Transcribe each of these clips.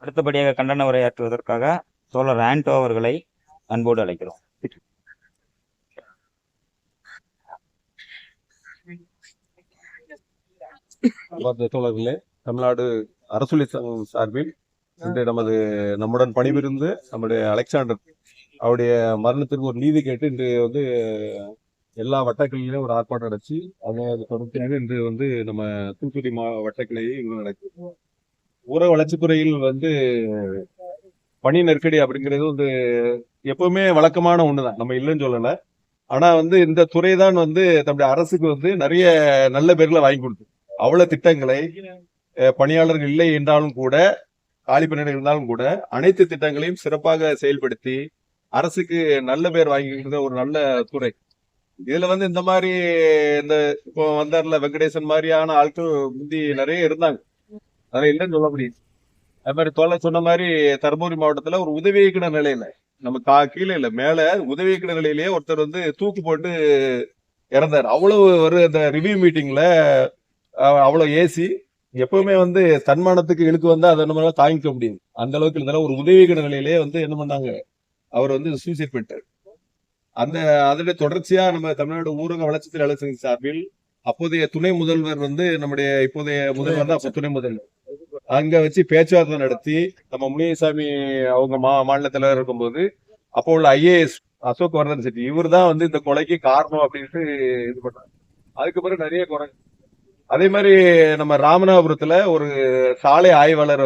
அடுத்தபடியாக கண்டன உரையாற்றுவதற்காக தோழர் ஆண்டோ அவர்களை அன்போடு அழைக்கிறோம். தோழர்களே, தமிழ்நாடு அரசொலி சங்கம் சார்பில் இன்று நம்முடன் பணிபுரிந்து நம்முடைய அலெக்சாண்டர் அவருடைய மரணத்திற்கு ஒரு நீதி கேட்டு இன்று எல்லா வட்டக்கிளையிலும் ஒரு ஆர்ப்பாட்டம் நடத்தி அதை தொடர்ச்சியாக இன்று நம்ம தூத்துக்குடி வட்டக்கிளையை இங்கு நடக்குது. ஊர வளர்ச்சித்துறையில் பணி நெருக்கடி அப்படிங்கிறது எப்பவுமே வழக்கமான ஒண்ணுதான், நம்ம இல்லைன்னு சொல்லல. ஆனா இந்த துறை தான் தம்முடைய அரசுக்கு நிறைய நல்ல பேர்களை வாங்கி கொடுத்து அவ்வளவு திட்டங்களை பணியாளர்கள் இல்லை என்றாலும் கூட, காலி பணியிடங்கள் இருந்தாலும் கூட அனைத்து திட்டங்களையும் சிறப்பாக செயல்படுத்தி அரசுக்கு நல்ல பேர் வாங்கி ஒரு நல்ல துறை. இதுல இந்த மாதிரி இப்போ வந்தார்ல வெங்கடேசன் மாதிரியான ஆட்கள் முந்தி நிறைய இருந்தாங்க, அதனால இல்லைன்னு சொல்ல முடியும். அது மாதிரி தோழர் சொன்ன மாதிரி தர்மபுரி மாவட்டத்துல ஒரு உதவி இயக்குனர் நிலையில நம்ம கீழே இல்ல மேல உதவி இயக்குனர் நிலையிலேயே ஒருத்தர் தூக்கு போட்டு இறந்தார். அவ்வளவு அந்த ரிவ்யூ மீட்டிங்ல அவ்வளவு ஏசி எப்பவுமே தன்மானத்துக்கு இழுக்கு வந்தா அதை நம்மளால தாங்கிக்க முடியும். அந்த அளவுக்கு இருந்தாலும் ஒரு உதவி இயக்குனர் நிலையிலேயே என்ன பண்ணாங்க, அவர் சூசைட் பண்ணிட்டார். அதோட தொடர்ச்சியா நம்ம தமிழ்நாடு ஊரக வளர்ச்சித்துறை அலுவலக சார்பில் அப்போதைய துணை முதல்வர் நம்முடைய இப்போதைய முதல்வர் தான் துணை முதல்வர் அங்க வச்சு பேச்சுவார்த்தை நடத்தி நம்ம முனியசாமி அவங்க மாநில தலைவர் இருக்கும்போது அப்போ உள்ள IAS அசோக் வர்தன் செட்டி இவர் தான் இந்த கொலைக்கு காரணம் அப்படின்ட்டு இது பண்ணாங்க. அதுக்கு பிறகு நிறைய குறை. அதே மாதிரி நம்ம ராமநாதபுரத்துல ஒரு சாலை ஆய்வாளர்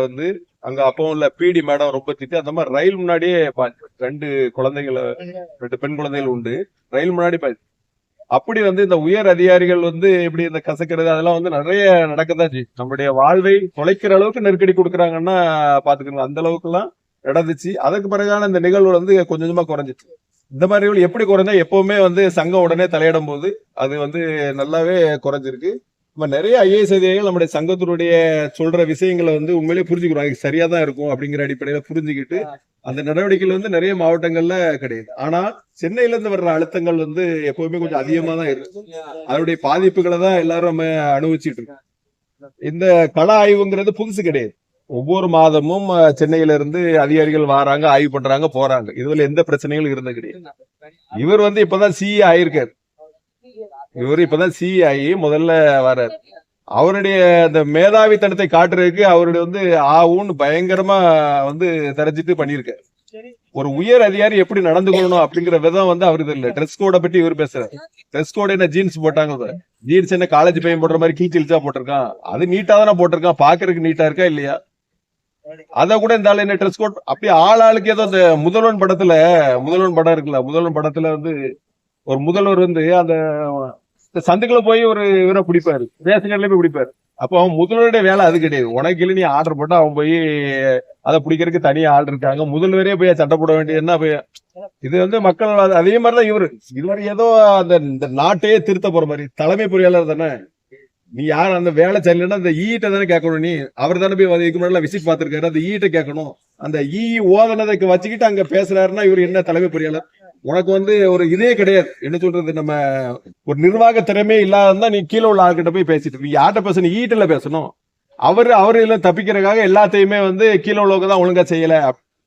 அங்க அப்போ உள்ள PD மேடம் ரொம்ப திட்டு அந்த மாதிரி ரயில் முன்னாடியே 2 பெண் குழந்தைகள் உண்டு, ரயில் முன்னாடி அப்படி இந்த உயர் அதிகாரிகள் இப்படி இந்த கசக்கிறது அதெல்லாம் நிறைய நடக்கதான் செய்யும். நம்முடைய வாழ்வை தொலைக்கிற அளவுக்கு நெருக்கடி கொடுக்குறாங்கன்னா பாத்துக்கணும். அந்த அளவுக்கு எல்லாம் நடந்துச்சு. அதுக்கு பிறகான இந்த நிகழ்வு கொஞ்சம் கொஞ்சமா குறைஞ்சிச்சு. இந்த மாதிரி எப்படி குறைஞ்சா எப்பவுமே சங்கம் உடனே தலையிடும் போது அது நல்லாவே குறைஞ்சிருக்கு. நம்ம நிறைய IAS அதிகாரிகள் நம்முடைய சங்கத்தினுடைய சொல்ற விஷயங்களை உண்மையிலேயே புரிஞ்சுக்கிறோம், சரியா தான் இருக்கும் அப்படிங்கிற அடிப்படையில புரிஞ்சுக்கிட்டு அந்த நடவடிக்கைகள் நிறைய மாவட்டங்கள்ல கிடையாது. ஆனா சென்னையில இருந்து வர்ற அழுத்தங்கள் எப்பவுமே கொஞ்சம் அதிகமா தான் இருக்கு. அதனுடைய பாதிப்புகளை தான் எல்லாரும் நம்ம அனுபவிச்சுட்டு இருக்கோம். இந்த கள ஆய்வுங்கிறது புதுசு கிடையாது. ஒவ்வொரு மாதமும் சென்னையில இருந்து அதிகாரிகள் வராங்க, ஆய்வு பண்றாங்க, போறாங்க. இதுல எந்த பிரச்சனைகளும் இருந்தது கிடையாது. இவர் இப்பதான் CE ஆயிருக்காரு. இவரு இப்பதான் CE ஆகி முதல்ல வர்றாரு. அவருடைய அந்த மேதாவித்தனத்தை காட்டுறதுக்கு அவருடைய ஆவுன்னு பயங்கரமா தெரிஞ்சிட்டு பண்ணிருக்காரு. ஒரு உயர் அதிகாரி எப்படி நடந்துக்கணும் அப்படிங்கிற விதம் அவருக்கு இல்ல. ட்ரெஸ் கோட பத்தி இவர் பேசுறாரு. ட்ரெஸ் கோட் என்ன ஜீன்ஸ் போட்டாங்க, ஜீன்ஸ் என்ன காலேஜ் பையன் போடுற மாதிரி கீழ்ச்சிலிச்சா போட்டிருக்கான், அது நீட்டா தானே போட்டிருக்கான், பாக்குறதுக்கு நீட்டா இருக்கா இல்லையா? அத கூட இந்த ஆள் என்ன ட்ரெஸ் கோட் அப்படியே ஆளுக்கு ஏதோ அந்த முதல்வன் படம் இருக்குல்ல, முதல்வன் படத்துல ஒரு முதல்வர் அந்த சந்துக்குள்ள போய் ஒரு இவரை பிடிப்பாரு, ரேஷன் கடையில போய் பிடிப்பாரு. அப்போ அவன் முதல்வருடைய வேலை அது கிடையாது. உனக்கு இல்ல நீ ஆர்டர் போட்டா அவன் போய் அதை பிடிக்கிறதுக்கு தனியா ஆள் இருக்காங்க, முதல்வரே போய் சட்டை போட வேண்டியதுன்னா போய் இது மக்கள் அதே மாதிரிதான் இவர் ஏதோ இந்த நாட்டையே திருத்த போற மாதிரி தலைமை பொறியாளர் தானே. நீ யார் அந்த வேலை சரியில்லைன்னா அந்த ஈட்ட தானே கேட்கணும். நீ அவர் தானே போய் இதுக்கு முன்னாடி விசிட் பார்த்திருக்காரு, அந்த ஈட்ட கேட்கணும். அந்த ஓதனதை வச்சுக்கிட்டு அங்க பேசுறாருன்னா இவர் என்ன தலைமை பொறியாளர்? உனக்கு ஒரு இதே கிடையாது. என்ன சொல்றது, நம்ம ஒரு நிர்வாக திறமே இல்லாதான் நீ கீழே உள்ள ஆள்கிட்ட போய் பேசிட்டு, நீ யார்கிட்ட பேசணும், ஈட்டில பேசணும். அவரு இல்ல தப்பிக்கிறதுக்காக எல்லாத்தையுமே கீழே உள்ளவங்க தான் ஒழுங்கா செய்யல,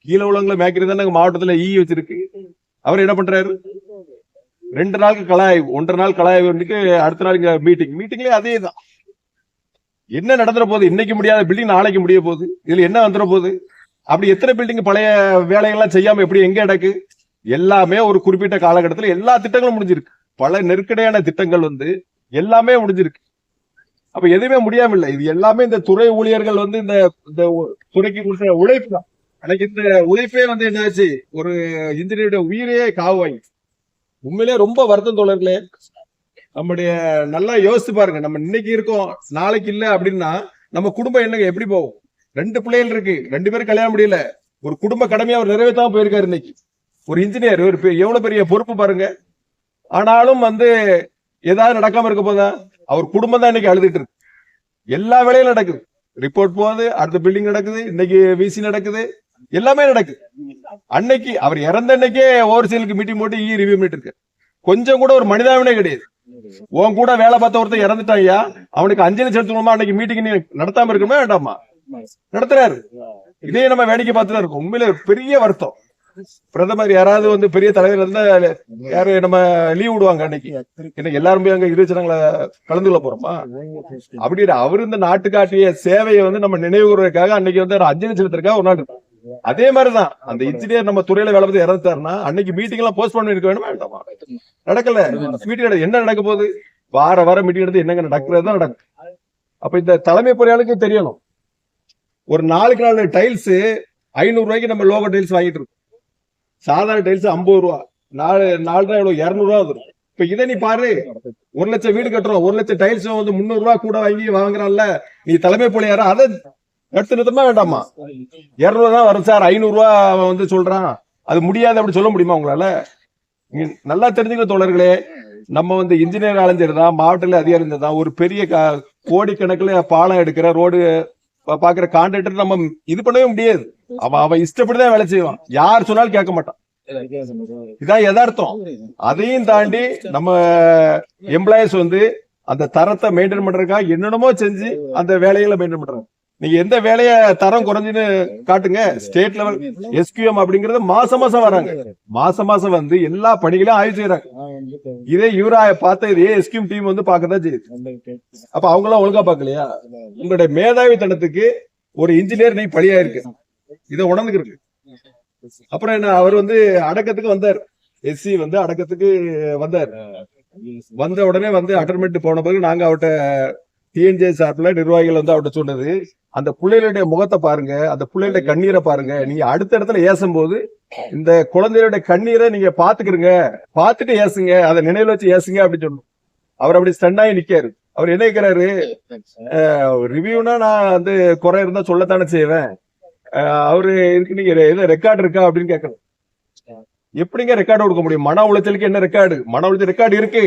கீழே உள்ளவங்களை மேய்க்கிறது தானே மாவட்டத்துல வச்சிருக்கு. அவர் என்ன பண்றாரு, 2 நாளுக்கு கலாய்வு, 1.5 நாள் கலாய்வு அடுத்த நாள் மீட்டிங்லயே அதே தான். என்ன நடந்துற போகுது, இன்னைக்கு முடியாத பில்டிங் நாளைக்கு முடிய போகுது, இதுல என்ன வந்துட போகுது? அப்படி எத்தனை பில்டிங் பழைய வேலைகள்லாம் செய்யாம எப்படி எங்க நடக்கு? எல்லாமே ஒரு குறிப்பிட்ட காலகட்டத்தில் எல்லா திட்டங்களும் முடிஞ்சிருக்கு. பல நெருக்கடியான திட்டங்கள் எல்லாமே முடிஞ்சிருக்கு. அப்ப எதுவுமே முடியாம இல்லை. இது எல்லாமே இந்த துறை ஊழியர்கள் இந்த துறைக்கு கொடுத்த உழைப்பு தான். எனக்கு இந்த உழைப்பே என்னாச்சு, ஒரு இன்ஜினியருடைய உயிரையே காவாய். உண்மையிலேயே ரொம்ப வருத்தம் தோழர்களே. நம்முடைய நல்லா யோசிச்சு பாருங்க, நம்ம இன்னைக்கு இருக்கோம் நாளைக்கு இல்ல அப்படின்னா நம்ம குடும்பம் என்னங்க எப்படி போகும்? 2 பிள்ளைகள் இருக்கு, 2 பேரும் கல்யாணம் முடியல, ஒரு குடும்ப கடமையா அவர் நிறைவேற்றாம போயிருக்காரு. இன்னைக்கு ஒரு இன்ஜினியர் எவ்வளவு பெரிய பொறுப்பு பாருங்க. ஆனாலும் ஏதாவது நடக்காம இருக்க போதா? அவர் குடும்பம் தான் இன்னைக்கு அழுதுட்டு இருக்கு. எல்லா வேலையும் நடக்குது, ரிப்போர்ட் போகுது, அடுத்த பில்டிங் நடக்குது, இன்னைக்கு VC நடக்குது, எல்லாமே நடக்குது. அன்னைக்கு அவர் இறந்த அன்னைக்கே ஓவர்சீலுக்கு மீட்டிங் போட்டு ரிவ்யூ பண்ணிட்டு இருக்கு. கொஞ்சம் கூட ஒரு மனிதாவினே கிடையாது. உன் கூட வேலை பார்த்த ஒருத்தர் இறந்துட்டாயா, அவனுக்கு அஞ்சலி செலுத்தணுமா? அன்னைக்கு மீட்டிங் நீ நடத்தாம இருக்கணுமா வேண்டாமா? நடத்துறாரு. இதே நம்ம வேடிக்கை பார்த்துதான் இருக்கோம். உண்மையிலே ஒரு பெரிய வருத்தம். பிரதமர் யாராவது வந்து பெரிய தலைவர் இருந்தா யாரு நம்ம லீவ் விடுவாங்க அன்னைக்கு. இன்னைக்கு எல்லாரும் போய் அங்க இருந்துச்சுனாங்கள கலந்து கொள்ள போறோமா? அப்படி அவரு இந்த நாட்டுக்காட்டிய சேவையை வந்து நம்ம நினைவு கூறுவதற்காக அன்னைக்கு வந்து அஞ்சலி செலுத்துறதுக்காக ஒரு நாள் இருக்கு. அதே மாதிரிதான் அந்த இன்ஜினியர் நம்ம துறையில வேலை பார்த்து இறந்துட்டாருன்னா அன்னைக்கு மீட்டிங் எல்லாம் போஸ்ட்போன் பண்ணிருக்க வேணுமா வேண்டாமா? நடக்கல. மீட்டிங் என்ன நடக்க போகுது? வார மீட்டிங் எடுத்து என்னங்க நடக்கிறது தான் நடக்கும். அப்ப இந்த தலைமை பொறியாளருக்கு தெரியணும். ஒரு நாளுக்கு நாலு டைல்ஸ் 500 ரூபாய்க்கு நம்ம லோகோ டைல்ஸ் வாங்கிட்டு இருக்கோம். சாதாரண டைல்ஸ் 50 ரூபா, 4 எவ்வளவு 200 ரூபா வந்துடும். இப்ப இதை நீ பாரு, 1 லட்சம் வீடு கட்டுறோம், 1 லட்சம் டைல்ஸ் வந்து 300 ரூபா கூட வாங்குறான்ல, நீ தலைமை பொறியாளர் அதை எடுத்து நிறுத்தமா வேண்டாமா? 200 தான் வரும் சார், 500 ரூபா வந்து சொல்றான், அது முடியாது அப்படி சொல்ல முடியுமா உங்களால? நல்லா தெரிஞ்சுக்க தோழர்களே, நம்ம வந்து இன்ஜினியர் ஆலஞ்சர்தான், மாவட்டத்தில் அதிகாரி தான், ஒரு பெரிய கோடிக்கணக்கில் பாலம் எடுக்கிற ரோடு பாக்குற கான்ட்ராக்டர் நம்ம இது பண்ணவே முடியாது. அவன் இஷ்டப்படிதான் வேலை செய்வான், யார் சொன்னாலும் கேட்க மாட்டான். இதான் யதார்த்தம். அதையும் தாண்டி நம்ம எம்ப்ளாயிஸ் வந்து அந்த தரத்தை மெயின்டைன் பண்றதுக்காக என்னென்னமோ செஞ்சு அந்த வேலைகளை மெயின்டைன் பண்றாங்க. நீங்க எந்த வேலைய தரம் குறைஞ்சுன்னு காட்டுங்க. ஸ்டேட் லெவல் எஸ்கியூஎம் அப்படிங்கறது மாசம் வராங்க. மாசம் வந்து எல்லா பணிகளையும் ஆய்வு செய்யறாங்க. இதே யூரா பார்த்த இதே எஸ்கியூஎம் டீம் வந்து பாக்கதான் செய்யுது. அப்ப அவங்க எல்லாம் ஒழுங்கா பாக்கலையா? உங்களுடைய மேதாவி தனத்துக்கு ஒரு இன்ஜினியர் நீ பழியா இருக்கு, இதை உணர்ந்துருக்கு. அப்புறம் என்ன, அவர் வந்து அடக்கத்துக்கு வந்தார், எஸ்சி வந்து அடக்கத்துக்கு வந்தார். வந்த உடனே வந்து அட்டர்மெண்ட் போன பிறகு நாங்க அவர்கிட்ட டிஎன்ஜே சார்பில் நிர்வாகிகள் வந்து அவர்கிட்ட சொன்னது, அந்த பிள்ளைகளுடைய முகத்தை பாருங்க, அந்த பிள்ளைகளுடைய கண்ணீரை பாருங்க, நீங்க அடுத்த இடத்துல ஏசும் போது இந்த குழந்தைகளுடைய கண்ணீரை நீங்க பாத்துக்கிறீங்க, பாத்துட்டு ஏசுங்க, அதை நினைவுல வச்சு ஏசுங்க அப்படின்னு சொன்னோம். அவர் அப்படி ஸ்டன்னாகி நிக்காரு. அவர் என்ன கேட்கிறாரு, ரிவ்யூனா நான் வந்து குறை இருந்தா சொல்லத்தானே செய்வேன், அவரு இருக்கு நீங்க எது ரெக்கார்டு இருக்கா அப்படின்னு கேட்கணும். எப்படிங்க ரெக்கார்டு கொடுக்க முடியும்? மன உளைச்சலுக்கு என்ன ரெக்கார்டு? மன உளைச்சல் ரெக்கார்டு இருக்கு.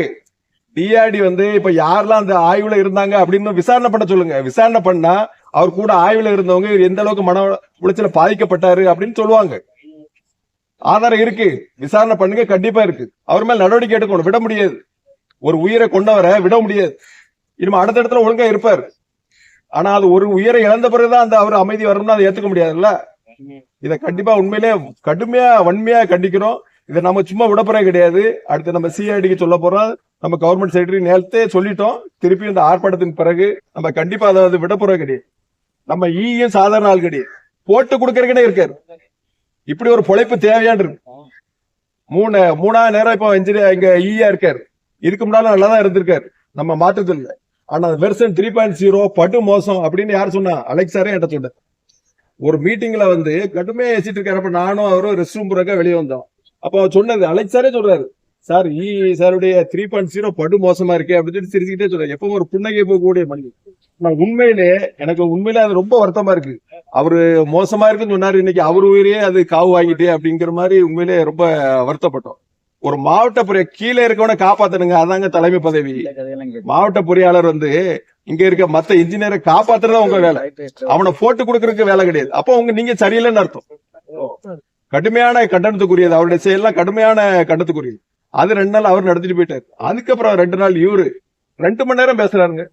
டிஆர்டி வந்து இப்ப யாரெல்லாம் அந்த ஆய்வுல இருந்தாங்க அப்படின்னு விசாரணை பண்ண சொல்லுங்க. விசாரணை பண்ணா அவர் கூட ஆய்வுல இருந்தவங்க எந்த அளவுக்கு மன உளைச்சல பாதிக்கப்பட்டாரு அப்படின்னு சொல்லுவாங்க. ஆதாரம் இருக்கு, விசாரணை பண்ணுங்க, கண்டிப்பா இருக்கு. அவர் மேல நடவடிக்கை எடுக்கணும், விட முடியாது. ஒரு உயிரை கொண்டவரை விட முடியாது. இனிமே அடுத்த இடத்துல ஒழுங்கா இருப்பார். ஆனா அது ஒரு உயிரை இழந்த பிறகுதான் அந்த அவர் அமைதி வரணும்னு அதை ஏத்துக்க முடியாதுல்ல. இதை கண்டிப்பா உண்மையிலே கடுமையா வன்மையா கண்டிக்கிறோம். இதை நம்ம சும்மா விடப்போறே கிடையாது. அடுத்து நம்ம சிஐடிக்கு சொல்ல போறோம், நம்ம கவர்மெண்ட் செக்ரட்டரி நேரத்தே சொல்லிட்டோம். திருப்பி இந்த ஆர்ப்பாட்டத்தின் பிறகு நம்ம கண்டிப்பா அதை விடப்போறே கிடையாது. நம்ம ஈயும் சாதாரண ஆள் கிடையாது, போட்டு கொடுக்கறதுக்கே இருக்காரு. இப்படி ஒரு பொழைப்பு தேவையான் இருக்கு. மூணாவது நேரம் இப்போ இன்ஜினியர் இங்க ஈயா இருக்காரு. இதுக்கு முன்னால நல்லாதான் இருந்திருக்காரு, நம்ம மாற்றத்தில் இல்லை. ஆனா வெர்சன் 3.0 படு மோசம் அப்படின்னு யார் சொன்னா? அலெக்சாரே என்கிட்ட சொன்ன ஒரு மீட்டிங்ல வந்து கடுமையா ஏசிட்டு இருக்காரு. அப்ப நானும் அவரும் ரெஸ்ட் ரூம் புறக்க வெளியே வந்தோம். அப்ப அவர் சொன்னது, அலெக்சாரே சொல்றாரு, சார் சாருடைய 3.0 படு மோசமா இருக்கு அப்படின்னு சொல்லி சிரிச்சுக்கிட்டே சொல்றாரு. எப்பவும் ஒரு புன்னகை போகக்கூடிய மனிதன். நான் உண்மையிலே அது ரொம்ப வருத்தமா இருக்கு. அவரு மோசமா இருக்குன்னு சொன்னாரு, இன்னைக்கு அவர் உயிரையே அது காவு வாங்கிட்டே அப்படிங்கிற மாதிரி உண்மையிலே ரொம்ப வருத்தப்பட்டோம். ஒரு மாவட்ட கீழே இருக்கவனை காப்பாத்தணுங்க, அதாங்க தலைமை பதவி. மாவட்ட பொறியாளர் வந்து இங்க இருக்க மத்த இன்ஜினியரை காப்பாத்துறதா உங்க வேலை, அவனை போட்டு கொடுக்கறதுக்கு வேலை கிடையாது. அப்போ நீங்க சரியில்லைன்னு அர்த்தம். கடுமையான கண்டனத்துக்குரியது, அவருடைய செயல்லாம் கடுமையான கண்டனத்துக்குரியது. அது 2 நாள் அவர் நடத்திட்டு போயிட்டாரு. அதுக்கப்புறம் 2 நாள் இவரு 2 மணி நேரம் பேசுறாருங்க.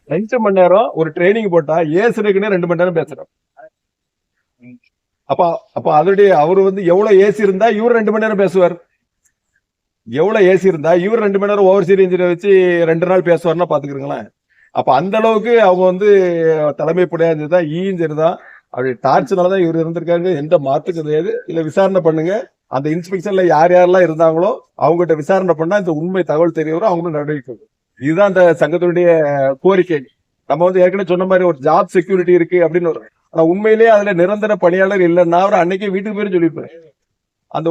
2 மணி நேரம் ஒரு ட்ரைனிங் போட்டா ஏசுறதுக்குன்னு 2 மணி நேரம் பேசுறாரு. அப்ப அதோடைய அவரு வந்து எவ்வளவு ஏசி இருந்தா இவர் 2 மணி நேரம் பேசுவார், எவ்வளவு ஏசி இருந்தா இவர் 2 மணி நேரம் ஓவர் சீரியர் இன்ஜினியர் வச்சு 2 நாள் பேசுவார்னா பாத்துக்கிறீங்களேன். அப்ப அந்த அளவுக்கு அவங்க வந்து தலைமை புடையாதுதான், சரிதான், அப்படி டார்ச்சர்னாலதான் இவர் இருந்திருக்காங்க. எந்த மாற்றுக்கு கிடையாது. இல்ல விசாரணை பண்ணுங்க, அந்த இன்ஸ்பெக்ஷன்ல யார் யாரெல்லாம் இருந்தாங்களோ அவங்ககிட்ட விசாரணை பண்ணா இந்த உண்மை தகவல் தெரிய வரும், அவங்களும் நடவடிக்கை. இதுதான் அந்த சங்கத்தினுடைய கோரிக்கை. நம்ம வந்து ஏற்கனவே சொன்ன மாதிரி ஒரு ஜாப் செக்யூரிட்டி இருக்கு அப்படின்னு வரும். ஆனா உண்மையிலேயே அதுல நிரந்தர பணியாளர் இல்லைன்னா அவர் அன்னைக்கே வீட்டுக்கு போய் சொல்லியிருப்பாரு. அந்த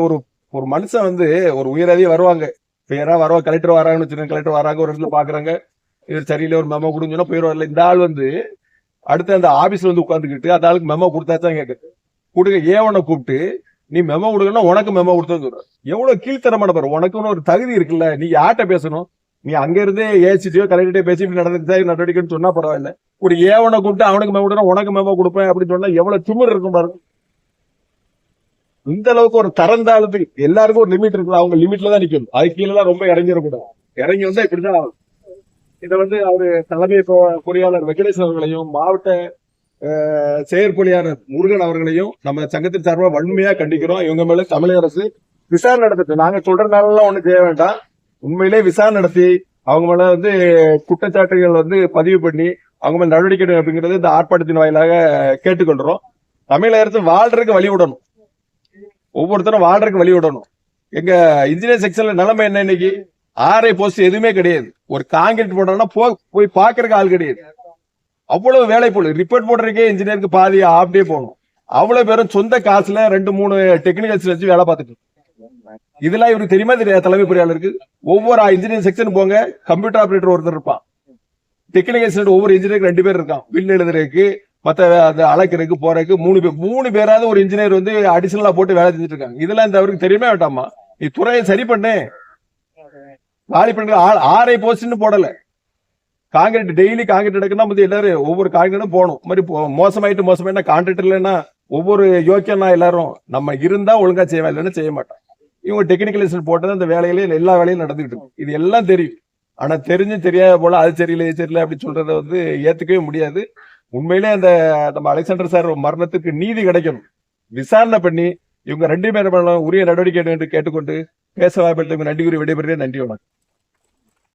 ஒரு மனுஷன் வந்து ஒரு உயரதிகாரி வருவாங்க, இப்ப யாராவது வருவாங்க, கலெக்டர் வராங்கன்னு வச்சுருங்க, கலெக்டர் வராங்க, ஒரு இடத்துல பாக்குறாங்க, இவர் சரியில்லை, ஒரு மெமோ கொடுன்னு சொன்னா போயிடுவார்ல. இந்த ஆள் வந்து அடுத்து அந்த ஆபீஸ்ல வந்து உட்காந்துக்கிட்டு அந்த ஆளுக்கு மெமோ கொடுத்தாச்சான் கேட்குது. கொடுக்க ஏவனை கூப்பிட்டு நீ மெமோ கொடுக்கணும்னா உனக்கு மெமோ கொடுத்தோன்னு சொல்றாரு. எவ்வளவு கீழ்த்தரமான பாரு. உனக்குன்னு ஒரு தகுதி இருக்குல்ல, நீ யார்கிட்ட பேசணும்? நீ அங்க இருந்தே ஏசிட்டியோ கலெக்டரே பேசி இப்படி நடவடிக்கைன்னு சொன்னா பரவாயில்ல. ஒரு ஏவனை கூப்பிட்டு அவனுக்கு மெமோ கொடுத்தா உனக்கு மெமோ கொடுப்பேன் அப்படின்னு சொன்னா எவ்வளவு திமிர் இருக்கும் பாருங்க. இந்த அளவுக்கு ஒரு தரந்தாளத்துக்கு எல்லாருக்கும் ஒரு லிமிட் இருக்குல்ல, அவங்க லிமிட்ல தான் நிக்கணும். அது கீழே ரொம்ப இறங்கிடக்கூடாது. இறங்கி வந்தா இப்படிதான். இதை வந்து அவரு தலைமை பொறியாளர் வெங்கடேசன் அவர்களையும் மாவட்ட செயற்பொழியாளர் முருகன் அவர்களையும் நம்ம சங்கத்தின் சார்பாக வன்மையா கண்டிக்கிறோம். இவங்க மேல தமிழக அரசு விசாரணை நடத்திட்டு, நாங்க சொல்றதுனால ஒண்ணும் செய்ய வேண்டாம், உண்மையிலே விசாரணை நடத்தி அவங்க மேல வந்து குற்றச்சாட்டுகள் வந்து பதிவு பண்ணி அவங்க மேல நடவடிக்கை எடுக்கணும் அப்படிங்கறது இந்த ஆர்ப்பாட்டத்தின் வாயிலாக கேட்டுக்கொள்றோம். தமிழக அரசு வாழ்றதுக்கு வழி விடணும், ஒவ்வொருத்தரும் வாழ்றதுக்கு வழி விடணும். எங்க இன்ஜினியர் செக்ஷன்ல நிலைமை என்ன, இன்னைக்கு ஆர்ஐ போஸ்ட் எதுவுமே கிடையாது. ஒரு காங்கிரீட் போடணும்னா போய் பாக்குறதுக்கு ஆள் கிடையாது. அவ்வளவு வேலை போல ரிப்போர்ட் போடுறதுக்கே இன்ஜினியருக்கு பாதி ஆப்டே போகணும். அவ்வளவு பேரும் சொந்த காசுல 2-3 டெக்னிக்கல்ஸ் வச்சு வேலை பார்த்துட்டு இருக்காங்க. இதெல்லாம் இவருக்கு தெரியுமா தெரியாது? தலைமை பொறியாளருக்கு ஒவ்வொரு இன்ஜினியரிங் செக்ஷன் போங்க, கம்ப்யூட்டர் ஆபரேட்டர் ஒருத்தர் இருப்பான், டெக்னிக்கல் ஒவ்வொரு இன்ஜினியருக்கு 2 பேர் இருக்கான், பில் எழுதுறதுக்கு மத்த அந்த அளக்கிறதுக்கு போறதுக்கு 3 பேராவது ஒரு இன்ஜினியர் வந்து அடிஷனலா போட்டு வேலை செஞ்சுட்டு இருக்காங்க. இதெல்லாம் இந்த அவருக்கு தெரியுமே வேண்டாமா? நீ துறையை சரி பண்ணு, காலி பண்ணுங்க. ஆர்ஐ போஸ்ட்னு போடல, காங்கிரீட் டெய்லி காங்கிரீட் எடுக்கணும் வந்து எல்லாரும் ஒவ்வொரு காங்கிரீட்டும் போகணும். மாதிரி மோசமாயிட்டு கான்ட்ராக்டர் இல்லைன்னா ஒவ்வொரு யோக்கியம்னா எல்லாரும் நம்ம இருந்தா ஒழுங்கா செய்வேன், இல்லைன்னா செய்ய மாட்டோம். இவங்க டெக்னிக்கல் போட்டது அந்த வேலையில எல்லா வேலையும் நடந்துகிட்டு இருக்கு. இது எல்லாம் தெரியும், ஆனா தெரிஞ்சு தெரியாத போல அது சரியில்லை இது சரியில்லை அப்படி சொல்றத வந்து ஏத்துக்கவே முடியாது. உண்மையிலே அந்த நம்ம அலெக்சாண்டர் சார் மரணத்துக்கு நீதி கிடைக்கணும், விசாரணை பண்ணி இவங்க 2 பேரும் உரிய நடவடிக்கை என்று கேட்டுக்கொண்டு பேச வாய்ப்பு நன்றி கூறி விடைபெறுகிறேன். நன்றி, வணக்கம்.